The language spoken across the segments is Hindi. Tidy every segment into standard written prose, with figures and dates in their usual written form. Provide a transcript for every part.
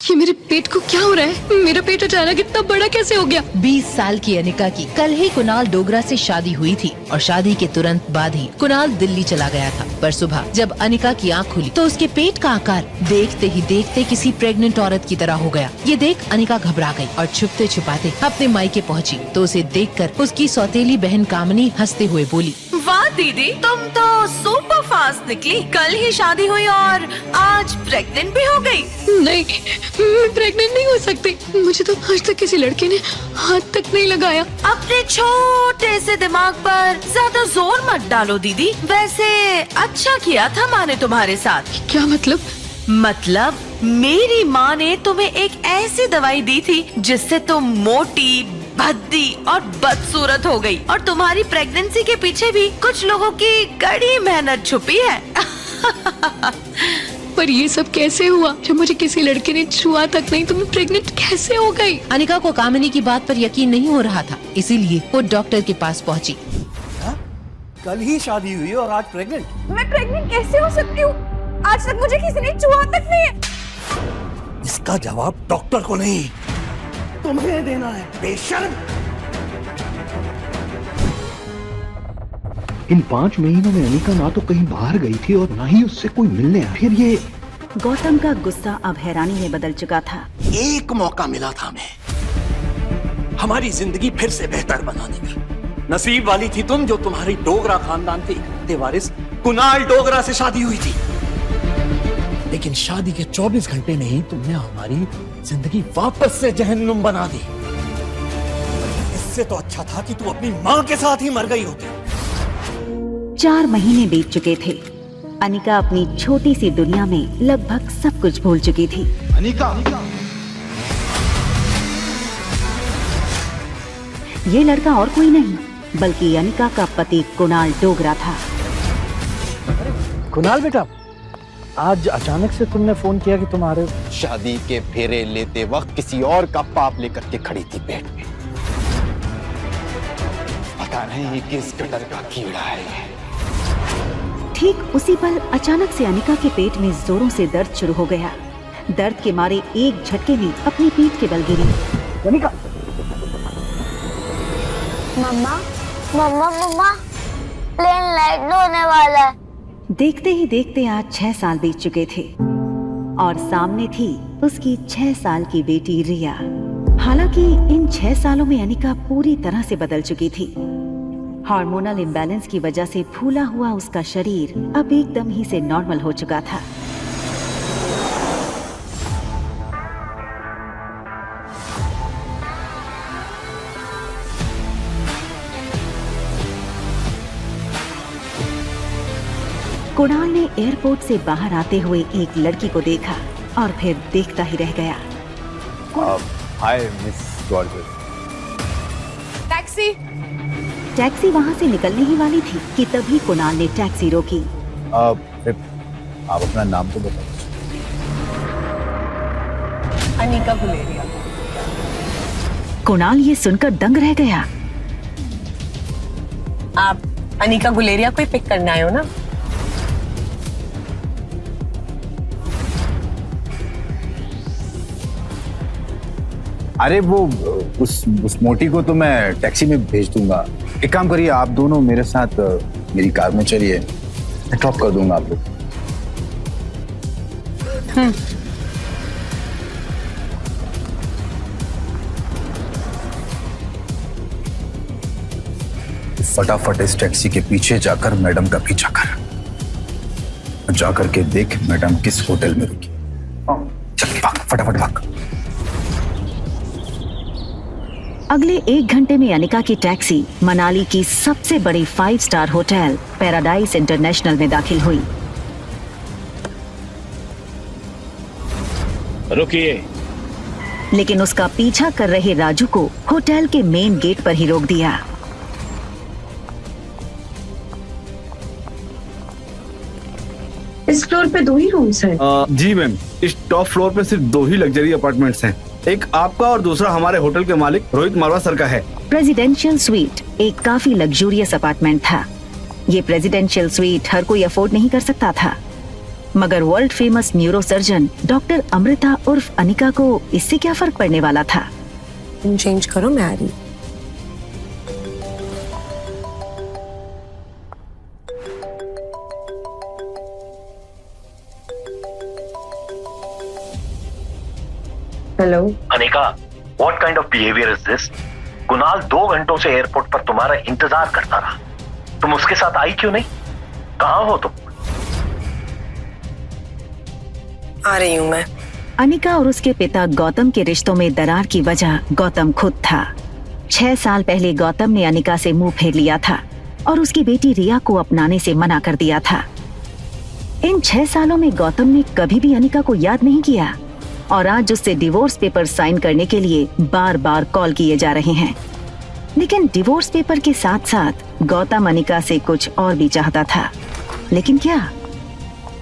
ये मेरे पेट को क्या हो रहा है? मेरा पेट अचानक इतना बड़ा कैसे हो गया? 20 साल की अनिका की कल ही कुणाल डोगरा से शादी हुई थी और शादी के तुरंत बाद ही कुणाल दिल्ली चला गया था। पर सुबह जब अनिका की आंख खुली तो उसके पेट का आकार देखते ही देखते किसी प्रेग्नेंट औरत की तरह हो गया। ये देख अनिका घबरा गई और छुपते छुपाते अपने मायके पहुंची तो उसे देखकर उसकी सौतेली बहन कामनी हंसते हुए बोली, वाह दीदी, तुम तो सुपर फास्ट निकली। कल ही शादी हुई और आज प्रेग्नेंट भी हो गई। नहीं, मैं प्रेग्नेंट नहीं हो सकती। मुझे तो आज तक किसी लड़के ने हाथ तक नहीं लगाया। अपने छोटे से दिमाग पर ज्यादा जोर मत डालो दीदी। वैसे अच्छा किया था माँ ने तुम्हारे साथ। क्या मतलब? मतलब मेरी माँ ने तुम्हें एक ऐसी दवाई दी थी जिससे तुम मोटी, भद्दी और बदसूरत हो गई। और तुम्हारी प्रेगनेंसी के पीछे भी कुछ लोगों की कड़ी मेहनत छुपी है। पर ये सब कैसे हुआ? जब मुझे किसी लड़के ने छुआ तक नहीं तो मैं प्रेग्नेंट कैसे हो गई? अनिका को कामिनी की बात पर यकीन नहीं हो रहा था, इसीलिए वो डॉक्टर के पास पहुंची। कल ही शादी हुई और आज प्रेग्नेंट? मैं प्रेग्नेंट कैसे हो सकती हूँ? आज तक मुझे किसी ने छुआ तक नहीं है। इसका जवाब डॉक्टर को नहीं, तुम्हें देना है, बेशर्म। इन 5 महीनों में अनिका ना तो कहीं बाहर गई थी और ना ही उससे कोई मिलने आया। फिर ये गौतम का गुस्सा अब हैरानी में बदल चुका था। एक मौका मिला था हमें हमारी जिंदगी फिर से बेहतर बनाने का। नसीब वाली थी तुम जो तुम्हारी डोगरा खानदान के इकलौते वारिस कुणाल डोगरा से शादी हुई थी। लेकिन शादी के 24 घंटे में ही तुमने हमारी जिंदगी वापस से जहन्नुम बना दी। इससे तो अच्छा था कि तू अपनी माँ के साथ ही मर गई होती। 4 महीने बीत चुके थे। अनिका अपनी छोटी सी दुनिया में लगभग सब कुछ भूल चुकी थी। अनिका, ये लड़का और कोई नहीं बल्कि अनिका का पति कुणाल डोगरा था। कुणाल बेटा, आज अचानक से तुमने फोन किया कि तुम्हारे शादी के फेरे लेते वक्त किसी और का पाप लेकर के खड़ी थी पेट में। पता नहीं ये किस कटर का कीड़ा है। ठीक उसी पल अचानक से अनिका के पेट में जोरों से दर्द शुरू हो गया। दर्द के मारे एक झटके में अपनी पीठ के बल गिरी। अनिका, मम्मा, मम्मा, मम्मा, प्लेन लैंड होने वाला है। देखते ही देखते आज 6 साल बीत चुके थे और सामने थी उसकी 6 साल की बेटी रिया। हालांकि इन 6 सालों में अनिका पूरी तरह से बदल चुकी थी। हार्मोनल इम्बैलेंस की वजह से फूला हुआ उसका शरीर अब एकदम ही से नॉर्मल हो चुका था। कुणाल ने एयरपोर्ट से बाहर आते हुए एक लड़की को देखा और फिर देखता ही रह गया। Hi miss gorgeous. Taxi. Taxi वहां से निकलने ही वाली थी कि तभी कुणाल ने टैक्सी रोकी। आप अपना नाम तो बताओ। अनिका गुलेरिया। कुणाल ये सुनकर दंग रह गया। आप अनिका गुलेरिया को ही पिक करने आए हो ना? अरे वो उस मोटी को तो मैं टैक्सी में भेज दूंगा। एक काम करिए, आप दोनों मेरे साथ मेरी कार में चलिए, मैं ड्रॉप कर दूंगा आप लोग। फटाफट इस टैक्सी के पीछे जाकर मैडम का पीछा कर, जाकर के देख मैडम किस होटल में रुकी। चल भाग, फटाफट भाग। अगले 1 घंटे में अनिका की टैक्सी मनाली की सबसे बड़ी 5 स्टार होटल पैराडाइज इंटरनेशनल में दाखिल हुई। रुकिए। लेकिन उसका पीछा कर रहे राजू को होटल के मेन गेट पर ही रोक दिया। इस फ्लोर पे 2 ही रूम्स हैं। जी मैम, इस टॉप फ्लोर पे सिर्फ 2 ही लग्जरी अपार्टमेंट्स हैं। एक आपका और दूसरा हमारे होटल के मालिक रोहित मारवा सर का है। प्रेसिडेंशियल स्वीट एक काफी लग्जूरियस अपार्टमेंट था। ये प्रेसिडेंशियल स्वीट हर कोई अफोर्ड नहीं कर सकता था। मगर world famous neurosurgeon doctor Amrita उर्फ अनिका को इससे क्या फर्क पड़ने वाला था। तुम चेंज करो, मैं आ रही। Hello Anika, what kind of behaviour is this? Kunal 2 घंटों से एयरपोर्ट पर तुम्हारा इंतजार करता रहा, तुम उसके साथ आई क्यों नहीं? कहाँ हो तुम? आ रही हूँ मैं। अनिका और उसके पिता गौतम के रिश्तों में दरार की वजह गौतम खुद था। 6 साल पहले गौतम ने अनिका से मुंह फेर लिया था और उसकी बेटी रिया को अपनाने से मना कर दिया था। इन 6 सालों में गौतम ने कभी भी अनिका को याद नहीं किया और आज उससे डिवोर्स पेपर साइन करने के लिए बार बार कॉल किए जा रहे हैं। लेकिन डिवोर्स पेपर के साथ साथ गौतम अनिका से कुछ और भी चाहता था। लेकिन क्या?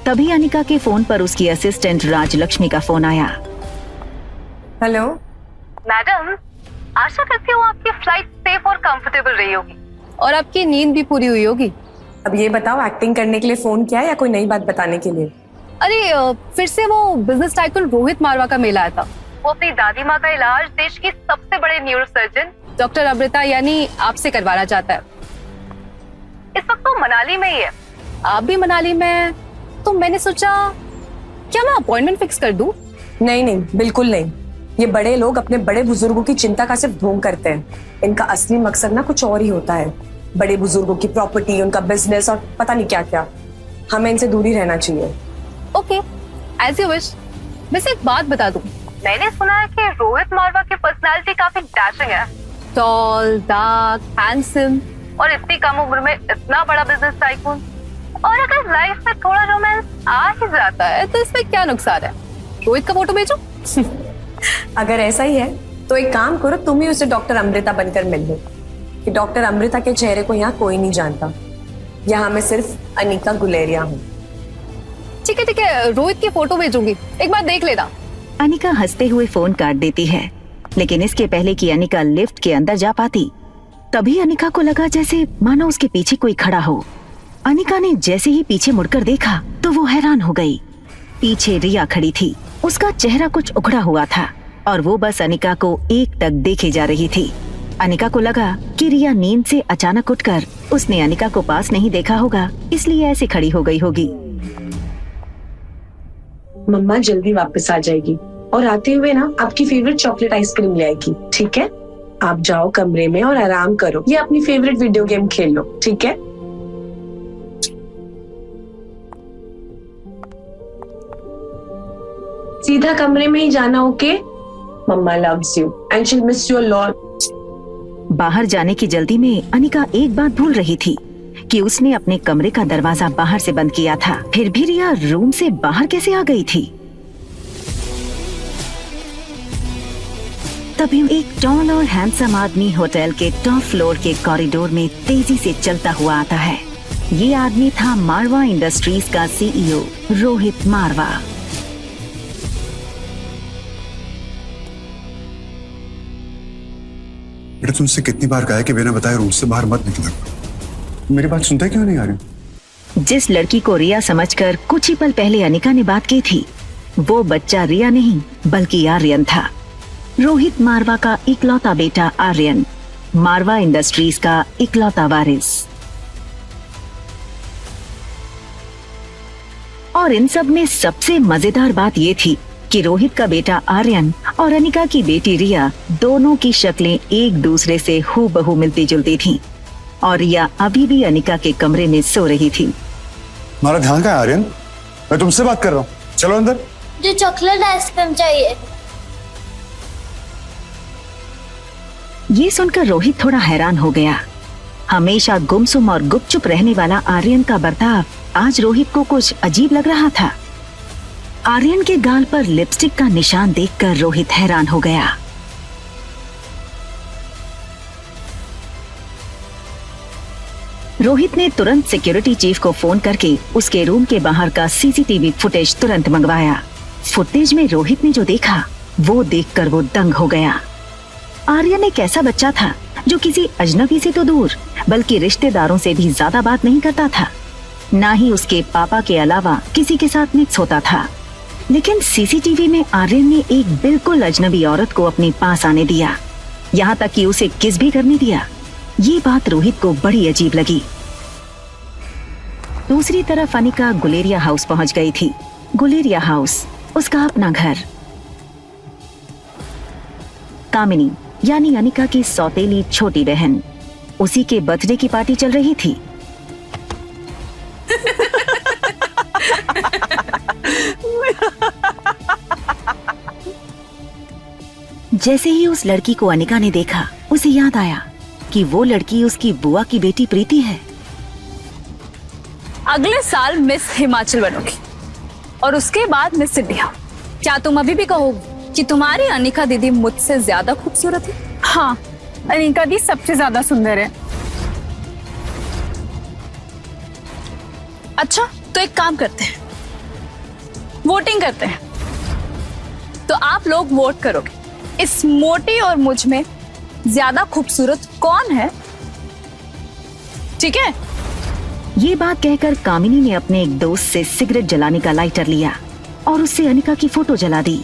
तभी अनिका के फोन पर उसकी असिस्टेंट राजलक्ष्मी का फोन आया। हेलो मैडम, आशा करती हूँ आपकी फ्लाइट सेफ और कंफर्टेबल रही होगी और आपकी नींद भी पूरी हुई होगी। अब ये बताओ, एक्टिंग करने के लिए फोन किया या कोई नई बात बताने के लिए? अरे फिर से वो बिजनेस टाइकून रोहित मारवा का मेल आया था। वो अपनी दादी माँ का इलाज देश की सबसे बड़े न्यूरोसर्जन डॉक्टर अमृता यानी आपसे करवाना चाहता है। इस वक्त वो मनाली में ही है। आप भी मनाली में, तो मैंने सोचा क्या मैं अपॉइंटमेंट फिक्स कर दूं? नहीं नहीं, बिल्कुल नहीं। ये बड़े लोग अपने बड़े बुजुर्गों की चिंता का सिर्फ ढोंग करते हैं। इनका असली मकसद ना कुछ और ही होता है। बड़े बुजुर्गों की प्रॉपर्टी, उनका बिजनेस और पता नहीं क्या क्या। हमें इनसे दूरी रहना चाहिए। Okay, as you wish. वैसे एक बात बता दूं, मैंने सुना है कि रोहित मारवा की पर्सनालिटी काफी डैशिंग है। टॉल, डार्क, हैंडसम और इतनी कम उम्र में इतना बड़ा बिजनेस टाइकून। और अगर लाइफ में थोड़ा रोमांस आ ही जाता है तो इसमें क्या नुकसान है? रोहित का फोटो भेजो। अगर ऐसा ही है तो एक काम करो, तुम ही उसे डॉक्टर अमृता बनकर मिल लो। कि डॉक्टर अमृता के चेहरे को यहाँ कोई नहीं जानता। यहाँ मैं सिर्फ अनिका गुलेरिया हूँ। ठीक है, रोहित की फोटो भेजूंगी, एक बार देख लेना। अनिका हंसते हुए फोन काट देती है। लेकिन इसके पहले कि अनिका लिफ्ट के अंदर जा पाती, तभी अनिका को लगा जैसे मानो उसके पीछे कोई खड़ा हो। अनिका ने जैसे ही पीछे मुड़कर देखा तो वो हैरान हो गई। पीछे रिया खड़ी थी। उसका चेहरा कुछ उखड़ा हुआ था और वो बस अनिका को एकटक देखे जा रही थी। अनिका को लगा कि रिया नींद से अचानक उठकर उसने अनिका को पास नहीं देखा होगा, इसलिए ऐसे खड़ी हो गई होगी। मम्मा जल्दी वापस आ जाएगी और आते हुए ना आपकी फेवरेट चॉकलेट आइसक्रीम ले आएगी। ठीक है, आप जाओ कमरे में और आराम करो या अपनी फेवरेट वीडियो गेम खेल लो। ठीक है? सीधा कमरे में ही जाना। ओके? Mamma loves you and she will miss you a lot. बाहर जाने की जल्दी में अनिका एक बात भूल रही थी कि उसने अपने कमरे का दरवाजा बाहर से बंद किया था। फिर भी रिया रूम से बाहर कैसे आ गई थी? तभी एक टॉल और हैंडसम आदमी होटल के टॉप फ्लोर के कॉरिडोर में तेजी से चलता हुआ आता है। ये आदमी था मारवा इंडस्ट्रीज का सीईओ रोहित मारवा। बेटा, तुमसे कितनी बार कहा है कि बिना बताए रूम से बाहर मत निकला। मेरी बात सुनते क्यों नहीं आ रही? जिस लड़की को रिया समझकर कुछ ही पल पहले अनिका ने बात की थी, वो बच्चा रिया नहीं बल्कि आर्यन था। रोहित मारवा का इकलौता बेटा आर्यन, मारवा इंडस्ट्रीज का इकलौता वारिस। और इन सब में सबसे मजेदार बात ये थी कि रोहित का बेटा आर्यन और अनिका की बेटी रिया दोनों की शक्लें एक दूसरे से हूबहू मिलती जुलती थीं और रिया अभी भी अनिका के कमरे में सो रही थी। हमारा ध्यान कहाँ है आर्यन? मैं तुमसे बात कर रहा हूँ, चलो अंदर। मुझे चॉकलेट आइसक्रीम चाहिए। ये सुनकर रोहित थोड़ा हैरान हो गया। हमेशा गुमसुम और गुपचुप रहने वाला आर्यन का बर्ताव आज रोहित को कुछ अजीब लग रहा था। आर्यन के गाल पर लिपस्टिक का निशान देखकर रोहित हैरान हो गया। रोहित ने तुरंत सिक्योरिटी चीफ को फोन करके उसके रूम के बाहर का सीसीटीवी फुटेज तुरंत मंगवाया। फुटेज में रोहित ने जो देखा वो देखकर वो दंग हो गया। आर्यन एक ऐसा बच्चा था जो किसी अजनबी से तो दूर बल्कि रिश्तेदारों से भी ज्यादा बात नहीं करता था। ना ही उसके पापा के अलावा किसी के साथ मिक्स होता था। लेकिन सीसीटीवी में आर्यन ने एक बिल्कुल अजनबी औरत को अपने पास आने दिया, यहाँ तक कि उसे किस भी करने दिया। ये बात रोहित को बड़ी अजीब लगी। दूसरी तरफ अनिका गुलेरिया हाउस पहुंच गई थी। गुलेरिया हाउस उसका अपना घर। कामिनी यानी अनिका की सौतेली छोटी बहन, उसी के बर्थडे की पार्टी चल रही थी। जैसे ही उस लड़की को अनिका ने देखा, उसे याद आया कि वो लड़की उसकी बुआ की बेटी प्रीति है। अगले साल मिस हिमाचल बनोगी और उसके बाद मिस इंडिया। क्या तुम अभी भी कहोगी कि तुम्हारी अनिका दीदी मुझसे ज्यादा खूबसूरत है? हाँ, अनिका दी सबसे ज्यादा सुंदर है। अच्छा, तो एक काम करते हैं, वोटिंग करते हैं। तो आप लोग वोट करोगे इस मोटी और मुझ में ज्यादा खूबसूरत कौन है, ठीक है? ये बात कहकर कामिनी ने अपने एक दोस्त से सिगरेट जलाने का लाइटर लिया और उससे अनिका की फोटो जला दी।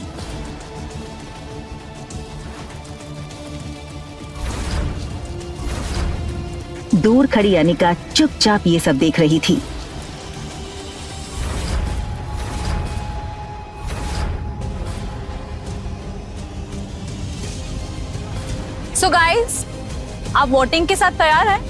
दूर खड़ी अनिका चुपचाप ये सब देख रही थी। सो गाइस, आप वोटिंग के साथ तैयार हैं?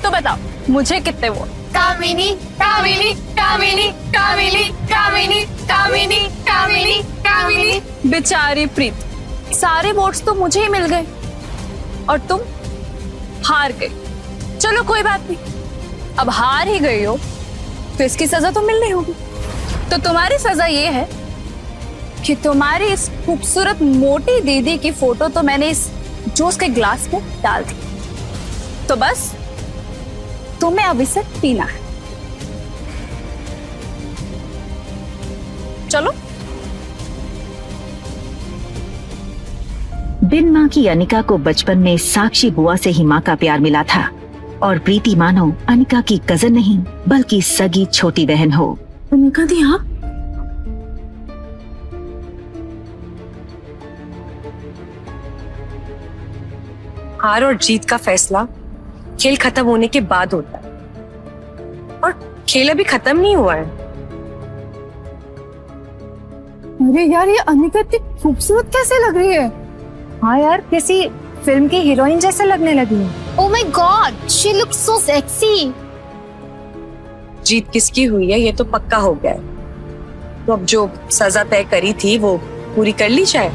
तो बताओ मुझे कितने वोट? कामिनी कामिनी कामिनी कामिनी कामिनी कामिनी कामिनी कामिनी। बेचारी प्रीत, सारे वोट्स तो मुझे ही मिल गए और तुम हार गई। चलो कोई बात नहीं, अब हार ही गई हो तो इसकी सजा तो मिलनी होगी। तो तुम्हारी सजा ये है कि तुम्हारी इस खूबसूरत मोटी दीदी की फोटो तो मैंने इस जूस के ग्लास में डाल दी, तो बस तुम्हें अब इसे पीना है। चलो। बिन माँ की अनिका को बचपन में साक्षी बुआ से ही माँ का प्यार मिला था और प्रीति मानो अनिका की कजन नहीं बल्कि सगी छोटी बहन हो। अनिका दी, आप हार और जीत का फैसला खेल खत्म होने के बाद होता है और खेल अभी खत्म नहीं हुआ है। अरे यार, ये अनिका इतनी खूबसूरत कैसे लग रही है? हाँ यार, किसी फिल्म की हीरोइन जैसे लगने लगी है। Oh my God, she looks so sexy. जीत किसकी हुई है ये तो पक्का हो गया है, तो अब जो सजा तय करी थी वो पूरी कर ली जाए।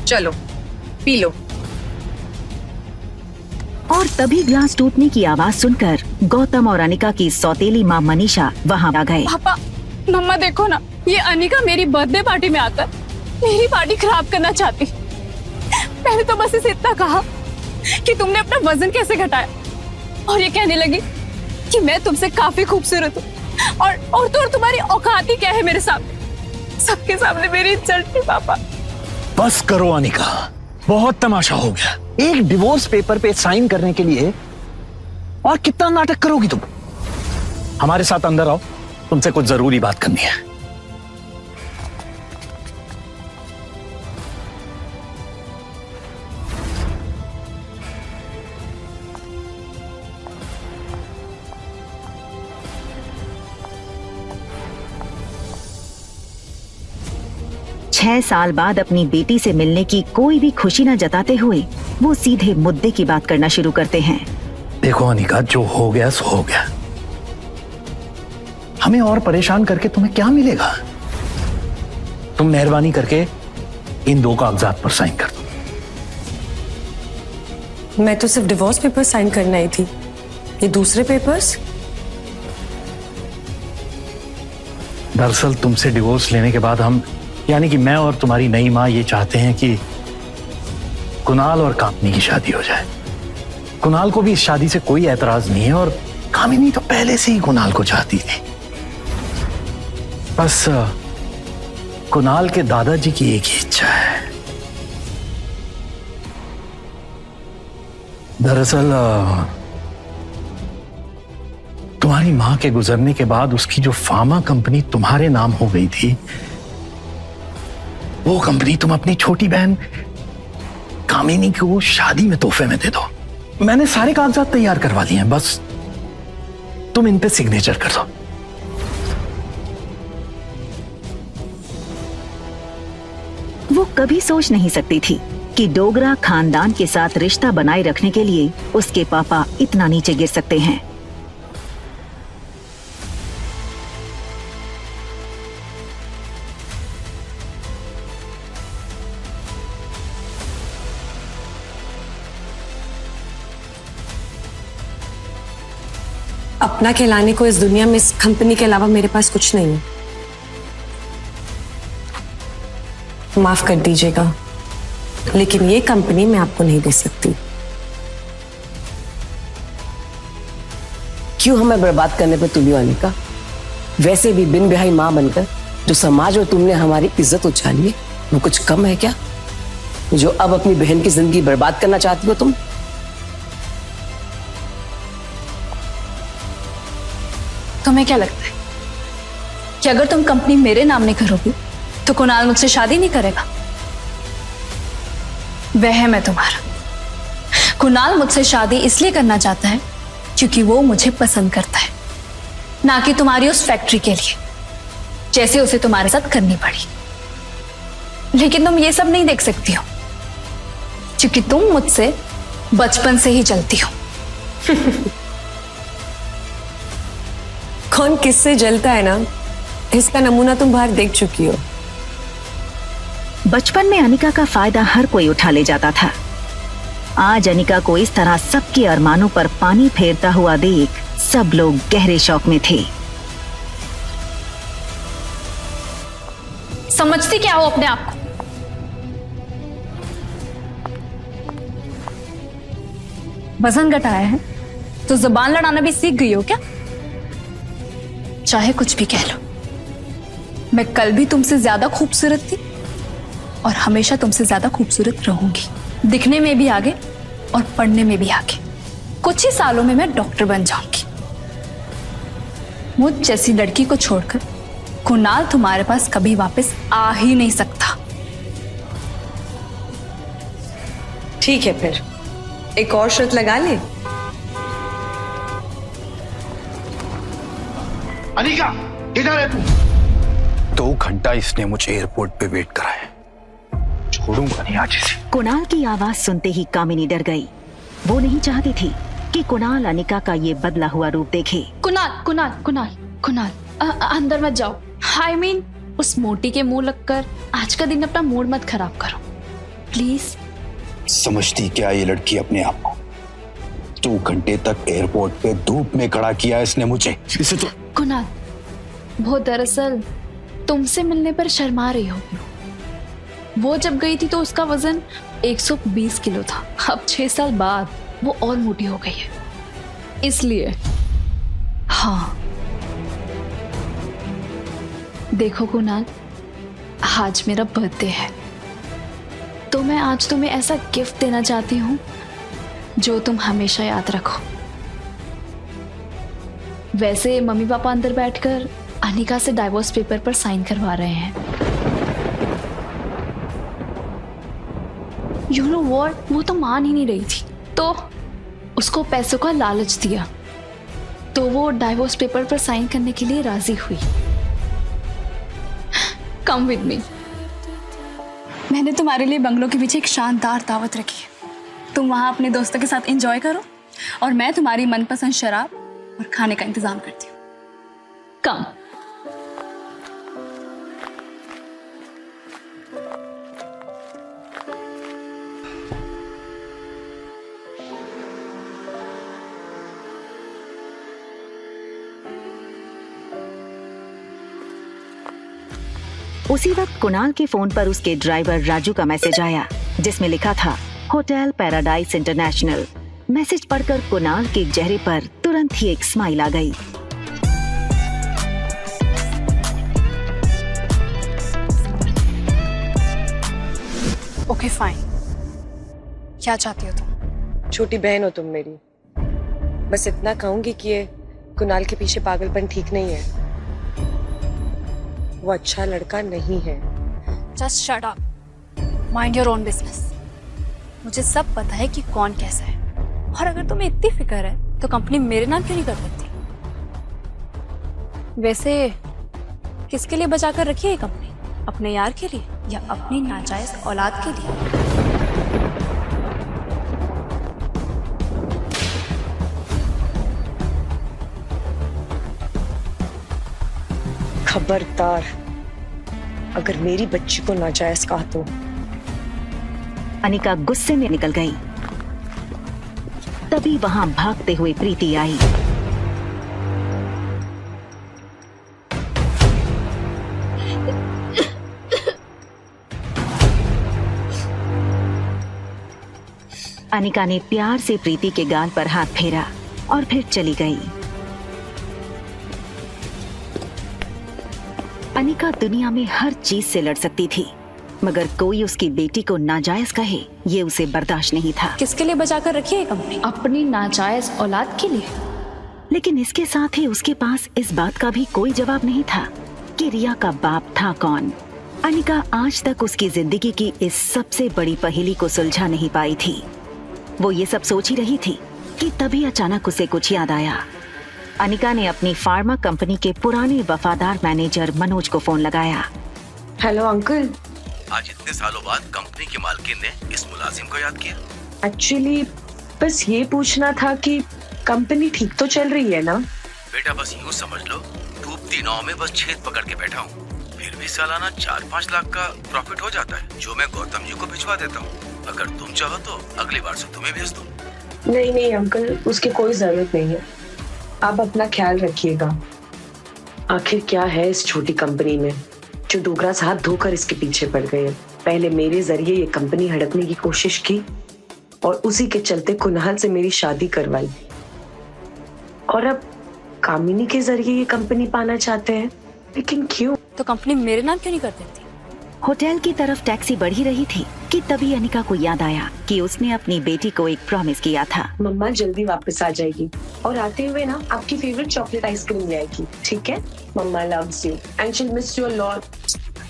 चलो पी लो। और तभी ग्लास टूटने की आवाज सुनकर गौतम और अनिका की सौतेली माँ मनीषा वहाँ आ गए। पापा, मम्मा देखो ना, ये अनिका मेरी बर्थडे पार्टी में आकर मेरी पार्टी खराब करना चाहती। पहले तो बस इसे इतना कहा कि तुमने अपना वजन कैसे घटाया, और ये कहने लगी कि मैं तुमसे काफी खूबसूरत हूँ और तुम्हारी औकात ही क्या है मेरे सामने। सबके सामने मेरी इज्जत थी। पापा बस करो अनिका, बहुत तमाशा हो गया। एक डिवोर्स पेपर पे साइन करने के लिए और कितना नाटक करोगी तुम? हमारे साथ अंदर आओ, तुमसे कुछ जरूरी बात करनी है। छह साल बाद अपनी बेटी से मिलने की कोई भी खुशी न जताते हुए वो सीधे मुद्दे की बात करना शुरू करते हैं। देखो अनिका, जो हो गया सो हो गया। हमें और परेशान करके तुम्हें क्या मिलेगा? तुम मेहरबानी करके इन दो कागजात पर साइन कर दो। मैं तो सिर्फ डिवोर्स पेपर साइन करना ही थी, ये दूसरे पेपर्स? दरअसल तुमसे डिवोर्स लेने के बाद हम, यानी कि मैं और तुम्हारी नई माँ, ये चाहते हैं कि कुणाल और कामिनी की शादी हो जाए। कुणाल को भी इस शादी से कोई एतराज नहीं है और कामिनी तो पहले से ही कुणाल को चाहती थी। बस कुणाल के दादाजी की एक ही इच्छा है। दरअसल तुम्हारी माँ के गुजरने के बाद उसकी जो फार्मा कंपनी तुम्हारे नाम हो गई थी, वो कंपनी तुम अपनी छोटी बहन कामिनी को शादी में तोहफे में दे दो। मैंने सारे कागजात तैयार करवा लिए हैं, बस तुम इन पे सिग्नेचर कर दो। वो कभी सोच नहीं सकती थी कि डोगरा खानदान के साथ रिश्ता बनाए रखने के लिए उसके पापा इतना नीचे गिर सकते हैं। अपना कहलाने को इस दुनिया में इस कंपनी के अलावा मेरे पास कुछ नहीं है। माफ कर दीजिएगा, लेकिन ये कंपनी मैं आपको नहीं दे सकती। क्यों हमें बर्बाद करने पे तुली आने का? वैसे भी बिन ब्याही माँ बनकर जो समाज और तुमने हमारी इज्जत उछाली है, वो कुछ कम है क्या? जो अब अपनी बहन की जिंदगी बर्बाद करना चाहती हो तुम? तुम्हें क्या लगता है कि अगर तुम कंपनी मेरे नाम नहीं करोगी तो कुणाल मुझसे शादी नहीं करेगा? वह मैं तुम्हारा। कुणाल मुझसे शादी इसलिए करना चाहता है क्योंकि वो मुझे पसंद करता है, ना कि तुम्हारी उस फैक्ट्री के लिए, जैसे उसे तुम्हारे साथ करनी पड़ी। लेकिन तुम ये सब नहीं देख सकती हो क्योंकि तुम मुझसे बचपन से ही चलती हो। कौन किससे जलता है ना, इसका नमूना तुम बाहर देख चुकी हो। बचपन में अनिका का फायदा हर कोई उठा ले जाता था। आज अनिका को इस तरह सबके अरमानों पर पानी फेरता हुआ देख सब लोग गहरे शौक में थे। समझती क्या हो अपने आप को? वजन घटाया है तो जुबान लड़ाना भी सीख गई हो क्या? चाहे कुछ भी कह लो, मैं कल भी तुमसे ज्यादा खूबसूरत थी और हमेशा तुमसे ज्यादा खूबसूरत रहूंगी। दिखने में भी आगे और पढ़ने में भी आगे। कुछ ही सालों में मैं डॉक्टर बन जाऊंगी। मुझ जैसी लड़की को छोड़कर कुणाल तुम्हारे पास कभी वापस आ ही नहीं सकता। ठीक है, फिर एक और शर्त लगा ले। अनिका, इधर है तू। 2 घंटा इसने मुझे एयरपोर्ट पे वेट कराया, छोड़ूंगा नहीं आज इसे। कुणाल की आवाज सुनते ही कामिनी डर गई। वो नहीं चाहती थी कि कुणाल अनिका का ये बदला हुआ रूप देखे। कुणाल कुणाल कुणाल कुणाल अंदर मत जाओ। I mean, उस मोटी के मुंह लगकर आज का दिन अपना मूड मत खराब करो प्लीज। समझती क्या ये लड़की अपने आप को? 2 घंटे तक एयरपोर्ट पे धूप में खड़ा किया इसने मुझे। इसे तो कुणाल, वो दरअसल तुमसे मिलने पर शर्मा रही होगी। वो जब गई थी तो उसका वजन 120 किलो था। अब 6 साल बाद वो और मोटी हो गई है, इसलिए। हाँ देखो कुणाल, आज मेरा बर्थडे है तो मैं आज तुम्हें ऐसा गिफ्ट देना चाहती हूँ जो तुम हमेशा याद रखो। वैसे मम्मी पापा अंदर बैठकर अनिका से डाइवोर्स पेपर पर साइन करवा रहे हैं। यू नो व्हाट, वो तो मान ही नहीं रही थी तो उसको पैसों का लालच दिया तो वो डाइवोर्स पेपर पर साइन करने के लिए राजी हुई। Come with me. मैंने तुम्हारे लिए बंगलों के पीछे एक शानदार दावत रखी है। तुम वहां अपने दोस्तों के साथ एंजॉय करो और मैं तुम्हारी मनपसंद शराब और खाने का इंतजाम करती हूँ। कम। उसी वक्त कुणाल के फोन पर उसके ड्राइवर राजू का मैसेज आया जिसमें लिखा था होटल पैराडाइज इंटरनेशनल। मैसेज पढ़कर कुणाल के चेहरे पर तुरंत ही एक स्माइल आ गई। ओके फाइन, क्या चाहती हो तुम? छोटी बहन हो तुम मेरी। बस इतना कहूंगी कि ये कुणाल के पीछे पागलपन ठीक नहीं है। वो अच्छा लड़का नहीं है। Just shut up, mind your own business. मुझे सब पता है कि कौन कैसा है, और अगर तुम्हें इतनी फिक्र है तो कंपनी मेरे नाम क्यों नहीं कर सकती? वैसे किसके लिए बचा कर रखी है ये कंपनी? अपने यार के लिए या अपनी नाजायज औलाद के लिए? खबरदार, अगर मेरी बच्ची को नाजायज कहा तो। अनिका गुस्से में निकल गई। तभी वहां भागते हुए प्रीति आई। अनिका ने प्यार से प्रीति के गाल पर हाथ फेरा और फिर चली गई। अनिका दुनिया में हर चीज से लड़ सकती थी, मगर कोई उसकी बेटी को नाजायज कहे ये उसे बर्दाश्त नहीं था। किसके लिए बचा कर रखी है ये कंपनी? अपनी नाजायज औलाद के लिए। लेकिन इसके साथ ही उसके पास इस बात का भी कोई जवाब नहीं था कि रिया का बाप था कौन। अनिका आज तक उसकी जिंदगी की इस सबसे बड़ी पहेली को सुलझा नहीं पाई थी। वो ये सब सोच ही रही थी कि तभी अचानक उसे कुछ याद आया। अनिका ने अपनी फार्मा कंपनी के पुराने वफादार मैनेजर मनोज को फोन लगाया। Hello uncle. आज इतने सालों बाद कंपनी के मालकिन ने इस मुलाजिम को याद किया। एक्चुअली बस ये पूछना था कि कंपनी ठीक तो चल रही है ना? बेटा बस यूँ समझ लो, डूबती नाव में बस छेद पकड़ के बैठा हूँ। फिर भी सालाना 4-5 लाख का प्रॉफिट हो जाता है, जो मैं गौतम जी को भिजवा देता हूँ। अगर तुम चाहो तो अगली बार से तुम्हें भेज दूँ। नहीं नहीं अंकल, उसकी कोई जरूरत नहीं है। आप अपना ख्याल रखिएगा। आखिर क्या है इस छोटी कंपनी में जो डोगरा से हाथ धोकर इसके पीछे पड़ गए। पहले मेरे जरिए ये कंपनी हड़पने की कोशिश की और उसी के चलते कुणाल से मेरी शादी करवाई, और अब कामिनी के जरिए ये कंपनी पाना चाहते हैं। लेकिन क्यों? तो कंपनी मेरे नाम क्यों नहीं कर देती? होटल की तरफ टैक्सी बढ़ ही रही थी कि तभी अनिका को याद आया कि उसने अपनी बेटी को एक प्रॉमिस किया था। मम्मा जल्दी वापस आ जाएगी और आते हुए ना आपकी फेवरेट चॉकलेट आइसक्रीम ले आएगी, ठीक है? Mamma loves you and she will miss you a lot.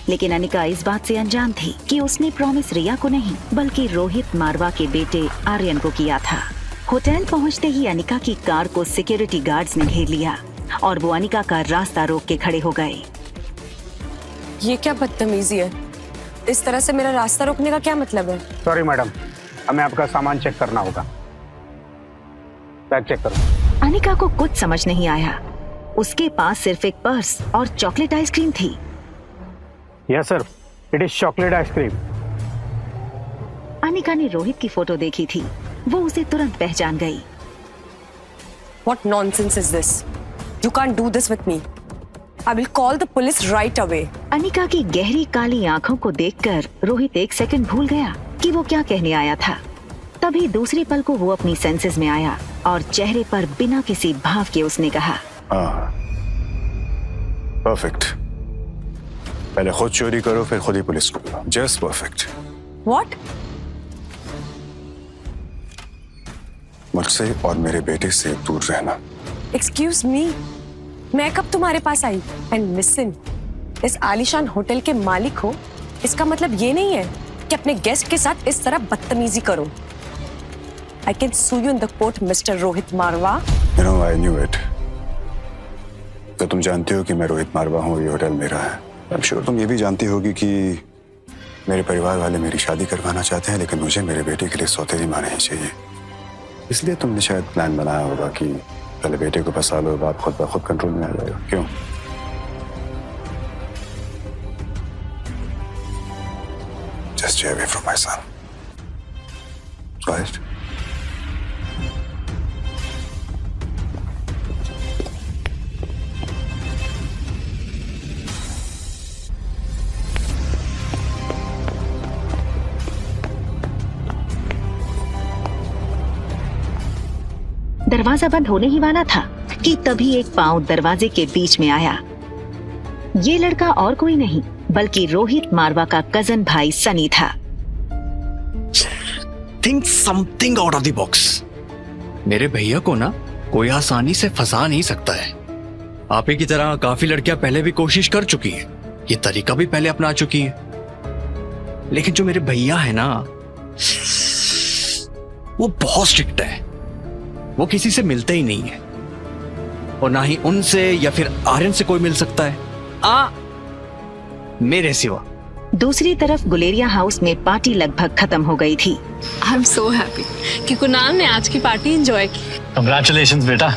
लेकिन अनिका इस बात से अनजान थी कि उसने प्रॉमिस रिया को नहीं बल्कि रोहित मारवा के बेटे आर्यन को किया था। होटल पहुंचते ही अनिका की कार को सिक्योरिटी गार्ड्स ने घेर लिया और वो अनिका का रास्ता रोक के खड़े हो गए। ये क्या बदतमीजी है? इस तरह से मेरा रास्ता रोकने का क्या मतलब है? सॉरी मैडम, हमें आपका सामान चेक करना होगा। बैग चेक करो। अनिका को कुछ समझ नहीं आया। उसके पास सिर्फ एक पर्स और चॉकलेट आइसक्रीम थी। Yes sir, it is chocolate ice cream. Anika ने रोहित की फोटो देखी थी, वो उसे तुरंत पहचान गई। What nonsense is this? You can't do this with me. I will call the police right away. Anika की गहरी काली आंखों को देखकर रोहित एक सेकंड भूल गया कि वो क्या कहने आया था। तभी दूसरे पल को वो अपनी सेंसेस में आया और चेहरे पर बिना किसी भाव के उसने कहा, परफेक्ट। पहले खुद चोरी करो फिर खुद ही पुलिस को बुलाओ। Just perfect. What? मुझसे और मेरे बेटे से दूर रहना। Excuse me? मैं कब तुम्हारे पास आई? एंड लिसन, इस आलीशान होटल के मालिक हो इसका मतलब ये नहीं है कि अपने गेस्ट के साथ इस तरह बदतमीजी करो। I can sue you in the court, Mr. Rohit Marwa. You know, I knew it. तो तुम जानती हो कि मैं रोहित मारवा हूँ, ये होटल मेरा है। I'm sure तुम ये भी जानती होगी कि मेरे परिवार वाले मेरी शादी करवाना चाहते हैं, लेकिन मुझे मेरे बेटे के लिए सौतेली माँ नहीं चाहिए। इसलिए तुमने शायद प्लान बनाया होगा कि पहले बेटे को फंसा लो, बात खुद ब खुद कंट्रोल में आ जाएगा। क्यों? Just stay away from my son. Right? दरवाजा बंद होने ही वाला था कि तभी एक पांव दरवाजे के बीच में आया। ये लड़का और कोई नहीं बल्कि रोहित मारवा का कजन भाई सनी था। Think something out of the box. मेरे भैया को ना कोई आसानी से फंसा नहीं सकता है। आप ही की तरह काफी लड़कियां पहले भी कोशिश कर चुकी हैं, ये तरीका भी पहले अपना चुकी हैं। लेकिन जो मेरे भैया है ना, वो बहुत स्ट्रिक्ट है। वो किसी से मिलते ही नहीं है, और ना ही उनसे या फिर आर्यन से कोई मिल सकता है, मेरे सिवा। दूसरी तरफ गुलेरिया हाउस में पार्टी लगभग खत्म हो गई थी। आई एम सो हैप्पी कि कुणाल ने आज की पार्टी एंजॉय की। कंग्रेचुलेशंस बेटा।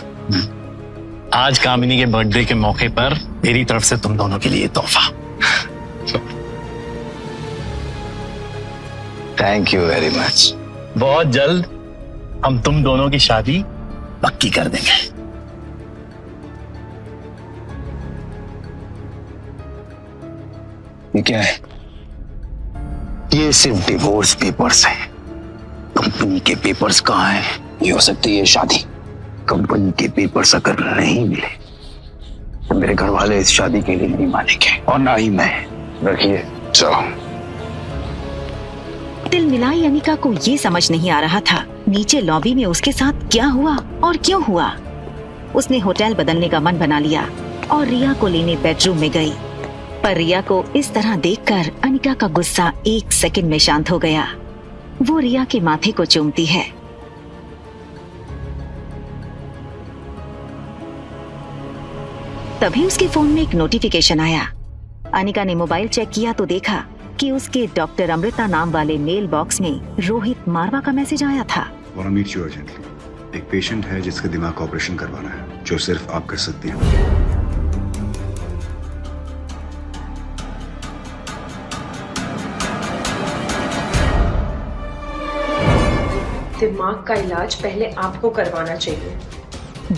आज कामिनी के बर्थडे के मौके पर मेरी तरफ से तुम दोनों के लिए तोहफा। Thank you very much. बहुत जल्द हम तुम दोनों की शादी पक्की कर देंगे। ये क्या है? ये सिर्फ डिवोर्स पेपर्स हैं। कंपनी के पेपर्स कहाँ हैं? ये हो सकती है शादी। कंपनी के पेपर्स अगर नहीं मिले तो मेरे घर वाले इस शादी के लिए नहीं मानेंगे, और ना ही मैं। रखिए, जाओ। तिलमिलाई अनिका को ये समझ नहीं आ रहा था नीचे लॉबी में उसके साथ क्या हुआ और क्यों हुआ। उसने होटल बदलने का मन बना लिया और रिया को लेने बेडरूम में गई, पर रिया को इस तरह देखकर अनिका का गुस्सा 1 सेकंड में शांत हो गया। वो रिया के माथे को चूमती है। तभी उसके फोन में एक नोटिफिकेशन आया। अनिका ने मोबाइल चेक किया तो देखा कि उसके डॉक्टर अमृता नाम वाले मेल बॉक्स में रोहित मारवा का मैसेज आया था। एक पेशेंट है जिसका दिमाग का ऑपरेशन करवाना है, जो सिर्फ आप कर सकती हैं। दिमाग का इलाज पहले आपको करवाना चाहिए।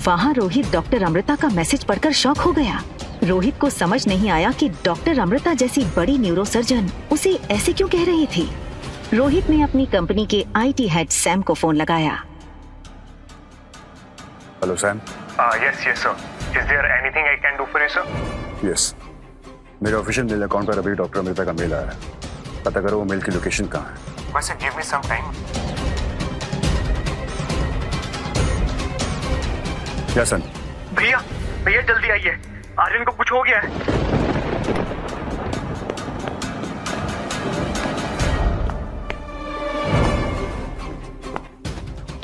वहाँ रोहित डॉक्टर अमृता का मैसेज पढ़कर शॉक हो गया। रोहित को समझ नहीं आया कि डॉक्टर अमृता जैसी बड़ी न्यूरोसर्जन उसे ऐसे क्यों कह रही थी। रोहित ने अपनी कंपनी के IT हेड सैम को फोन लगाया। Hello Sam. Yes sir. Is there anything I can do for you sir? Yes, मेरे ऑफिशियल मेल अकाउंट पर अभी डॉक्टर अमृता का मेल आया है। पता करो वो मेल की लोकेशन कहाँ है। बस गिव मी सम टाइम। क्या सन? भैया जल्दी आइए, आर्यन को कुछ हो गया है।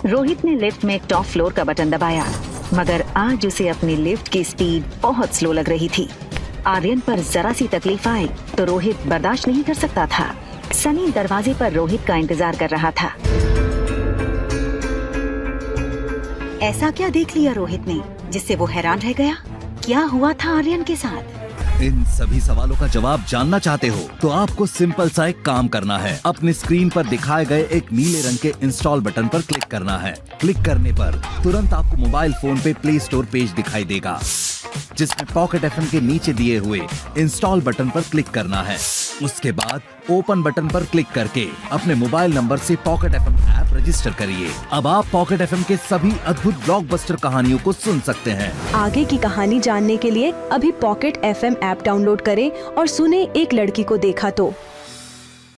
रोहित ने लिफ्ट में टॉप फ्लोर का बटन दबाया, मगर आज उसे अपनी लिफ्ट की स्पीड बहुत स्लो लग रही थी। आर्यन पर जरा सी तकलीफ आई तो रोहित बर्दाश्त नहीं कर सकता था। सनी दरवाजे पर रोहित का इंतजार कर रहा था। ऐसा क्या देख लिया रोहित ने जिससे वो हैरान रह गया? क्या हुआ था आर्यन के साथ? इन सभी सवालों का जवाब जानना चाहते हो तो आपको सिंपल सा एक काम करना है। अपने स्क्रीन पर दिखाए गए एक नीले रंग के इंस्टॉल बटन पर क्लिक करना है। क्लिक करने पर तुरंत आपको मोबाइल फोन पे प्ले स्टोर पेज दिखाई देगा, जिसमें पॉकेट FM के नीचे दिए हुए इंस्टॉल बटन पर क्लिक करना है। उसके बाद ओपन बटन पर क्लिक करके अपने मोबाइल नंबर से पॉकेट FM ऐप रजिस्टर करिए। अब आप पॉकेट FM के सभी अद्भुत ब्लॉकबस्टर कहानियों को सुन सकते हैं। आगे की कहानी जानने के लिए अभी पॉकेट FM ऐप डाउनलोड करें और सुने एक लड़की को देखा तो।